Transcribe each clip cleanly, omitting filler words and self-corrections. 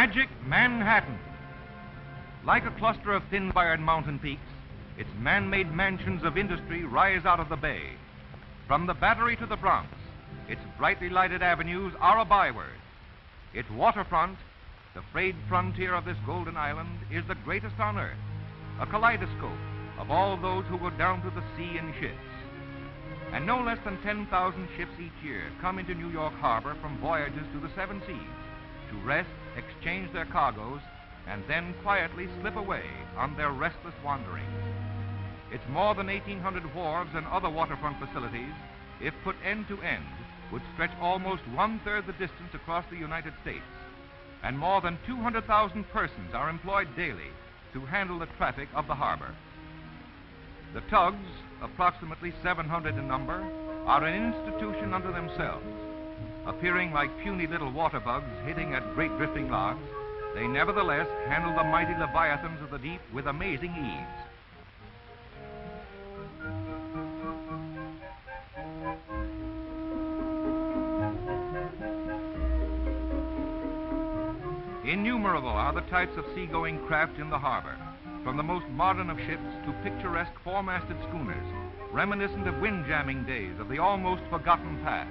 Magic Manhattan. Like a cluster of thin-fired mountain peaks, its man-made mansions of industry rise out of the bay. From the Battery to the Bronx, its brightly lighted avenues are a byword. Its waterfront, the frayed frontier of this golden island, is the greatest on earth, a kaleidoscope of all those who go down to the sea in ships. And no less than 10,000 ships each year come into New York Harbor from voyages to the seven seas to rest, exchange their cargoes, and then quietly slip away on their restless wanderings. Its more than 1,800 wharves and other waterfront facilities, if put end to end, would stretch almost one-third the distance across the United States. And more than 200,000 persons are employed daily to handle the traffic of the harbor. The tugs, approximately 700 in number, are an institution unto themselves. Appearing like puny little water bugs hitting at great drifting logs, they nevertheless handle the mighty leviathans of the deep with amazing ease. Innumerable are the types of seagoing craft in the harbor, from the most modern of ships to picturesque four-masted schooners, reminiscent of wind-jamming days of the almost forgotten past.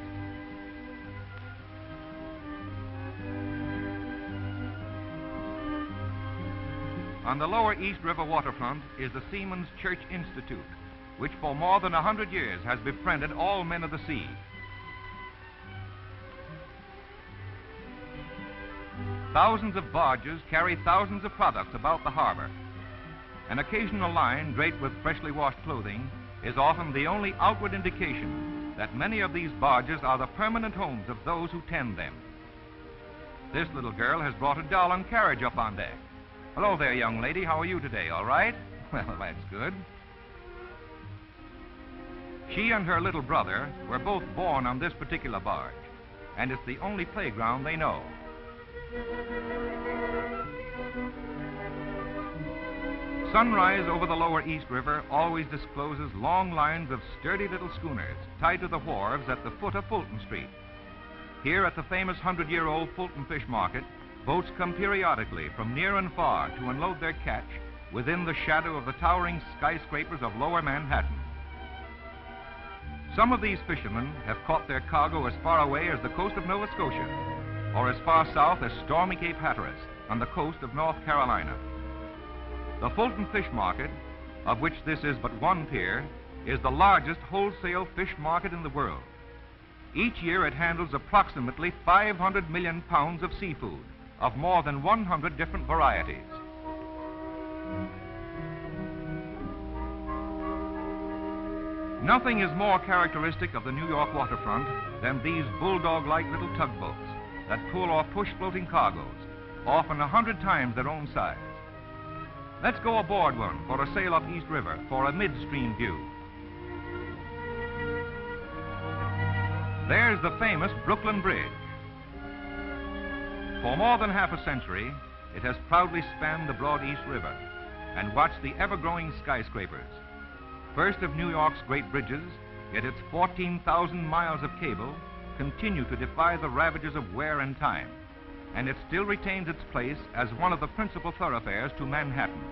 On the lower East River waterfront is the Seamen's Church Institute, which for more than 100 years has befriended all men of the sea. Thousands of barges carry thousands of products about the harbor. An occasional line draped with freshly washed clothing is often the only outward indication that many of these barges are the permanent homes of those who tend them. This little girl has brought a doll and carriage up on deck. Hello there, young lady. How are you today? All right? Well, that's good. She and her little brother were both born on this particular barge, and it's the only playground they know. Sunrise over the lower East River always discloses long lines of sturdy little schooners tied to the wharves at the foot of Fulton Street. Here at the famous 100-year-old Fulton Fish Market, boats come periodically from near and far to unload their catch within the shadow of the towering skyscrapers of lower Manhattan. Some of these fishermen have caught their cargo as far away as the coast of Nova Scotia, or as far south as stormy Cape Hatteras on the coast of North Carolina. The Fulton Fish Market, of which this is but one pier, is the largest wholesale fish market in the world. Each year it handles approximately 500 million pounds of seafood of more than 100 different varieties. Nothing is more characteristic of the New York waterfront than these bulldog-like little tugboats that pull or push floating cargoes, often 100 times their own size. Let's go aboard one for a sail up East River for a midstream view. There's the famous Brooklyn Bridge. For more than half a century, it has proudly spanned the broad East River and watched the ever-growing skyscrapers. First of New York's great bridges, yet its 14,000 miles of cable continue to defy the ravages of wear and time, and it still retains its place as one of the principal thoroughfares to Manhattan.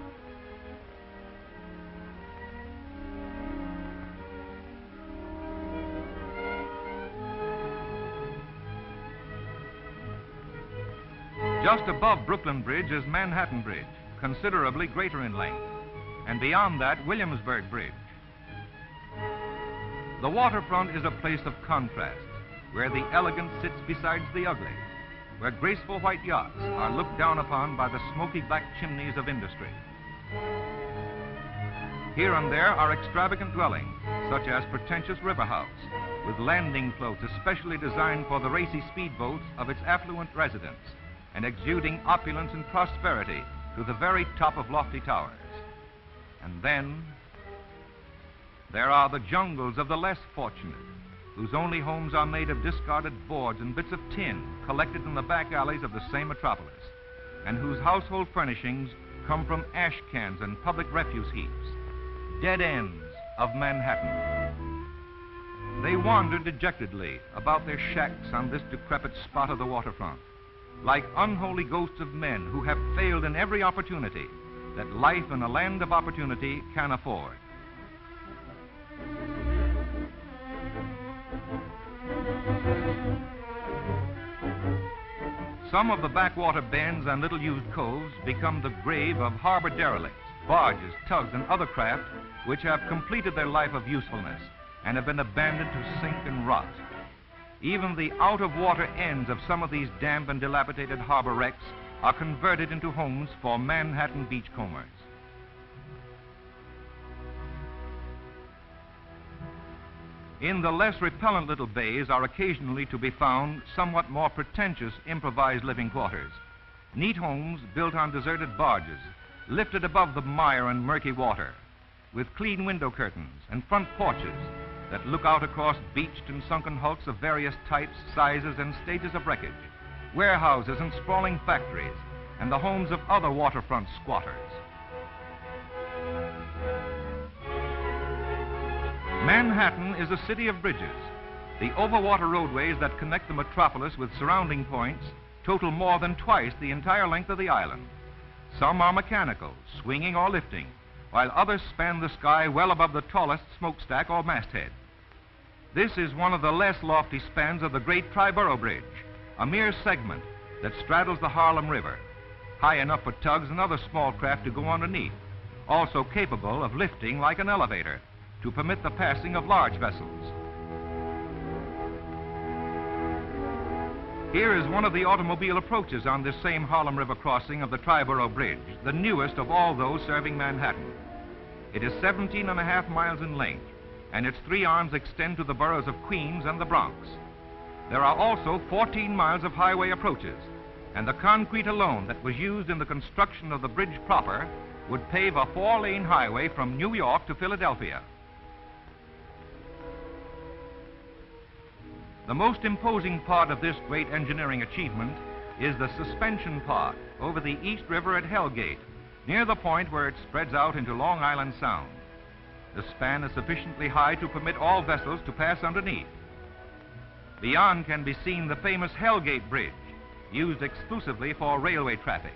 Just above Brooklyn Bridge is Manhattan Bridge, considerably greater in length, and beyond that, Williamsburg Bridge. The waterfront is a place of contrast, where the elegant sits beside the ugly, where graceful white yachts are looked down upon by the smoky black chimneys of industry. Here and there are extravagant dwellings, such as pretentious river house, with landing floats especially designed for the racy speedboats of its affluent residents, and exuding opulence and prosperity to the very top of lofty towers. And then there are the jungles of the less fortunate, whose only homes are made of discarded boards and bits of tin collected in the back alleys of the same metropolis, and whose household furnishings come from ash cans and public refuse heaps, dead ends of Manhattan. They wander dejectedly about their shacks on this decrepit spot of the waterfront, like unholy ghosts of men who have failed in every opportunity that life in a land of opportunity can afford. Some of the backwater bends and little used coves become the grave of harbor derelicts, barges, tugs, and other craft which have completed their life of usefulness and have been abandoned to sink and rot. Even the out-of-water ends of some of these damp and dilapidated harbor wrecks are converted into homes for Manhattan beachcombers. In the less repellent little bays are occasionally to be found somewhat more pretentious improvised living quarters. Neat homes built on deserted barges, lifted above the mire and murky water, with clean window curtains and front porches that look out across beached and sunken hulks of various types, sizes, and stages of wreckage, warehouses and sprawling factories, and the homes of other waterfront squatters. Manhattan is a city of bridges. The overwater roadways that connect the metropolis with surrounding points total more than twice the entire length of the island. Some are mechanical, swinging or lifting, while others span the sky well above the tallest smokestack or masthead. This is one of the less lofty spans of the great Triborough Bridge, a mere segment that straddles the Harlem River, high enough for tugs and other small craft to go underneath, also capable of lifting like an elevator to permit the passing of large vessels. Here is one of the automobile approaches on this same Harlem River crossing of the Triborough Bridge, the newest of all those serving Manhattan. It is 17.5 miles in length, and its three arms extend to the boroughs of Queens and the Bronx. There are also 14 miles of highway approaches, and the concrete alone that was used in the construction of the bridge proper would pave a 4-lane highway from New York to Philadelphia. The most imposing part of this great engineering achievement is the suspension part over the East River at Hell Gate, near the point where it spreads out into Long Island Sound. The span is sufficiently high to permit all vessels to pass underneath. Beyond can be seen the famous Hell Gate Bridge, used exclusively for railway traffic.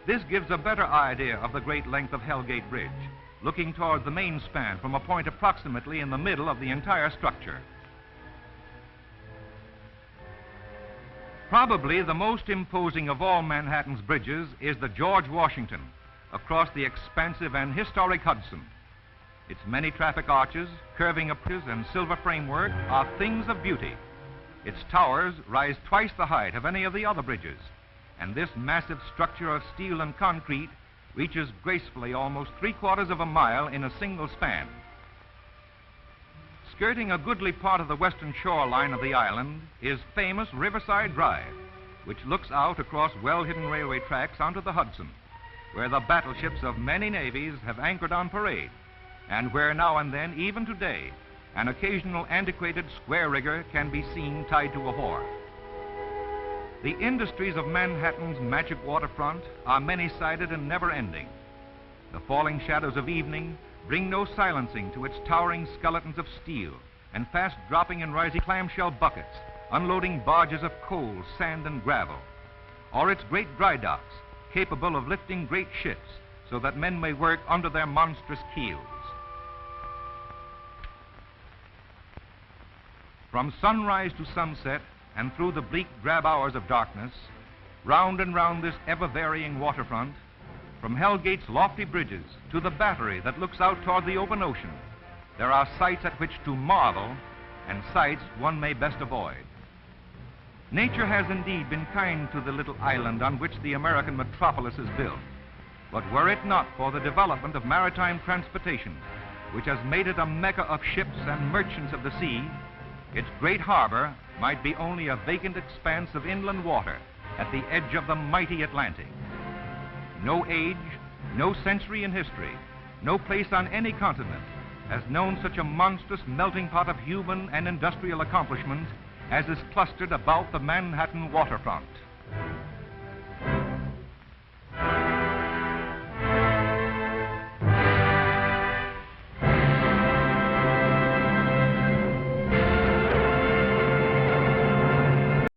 This gives a better idea of the great length of Hell Gate Bridge, looking toward the main span from a point approximately in the middle of the entire structure. Probably the most imposing of all Manhattan's bridges is the George Washington, across the expansive and historic Hudson. Its many traffic arches, curving approaches, and silver framework are things of beauty. Its towers rise twice the height of any of the other bridges, and this massive structure of steel and concrete reaches gracefully almost 3/4 of a mile in a single span. Skirting a goodly part of the western shoreline of the island is famous Riverside Drive, which looks out across well-hidden railway tracks onto the Hudson, where the battleships of many navies have anchored on parade, and where now and then, even today, an occasional antiquated square rigger can be seen tied to a wharf. The industries of Manhattan's magic waterfront are many-sided and never-ending. The falling shadows of evening bring no silencing to its towering skeletons of steel and fast-dropping and rising clamshell buckets, unloading barges of coal, sand, and gravel, or its great dry docks, capable of lifting great ships so that men may work under their monstrous keels. From sunrise to sunset and through the bleak, drab hours of darkness, round and round this ever-varying waterfront, from Hell Gate's lofty bridges to the Battery that looks out toward the open ocean, there are sights at which to marvel and sights one may best avoid. Nature has indeed been kind to the little island on which the American metropolis is built, but were it not for the development of maritime transportation, which has made it a mecca of ships and merchants of the sea, its great harbor might be only a vacant expanse of inland water at the edge of the mighty Atlantic. No age, no century in history, no place on any continent has known such a monstrous melting pot of human and industrial accomplishment as is clustered about the Manhattan waterfront.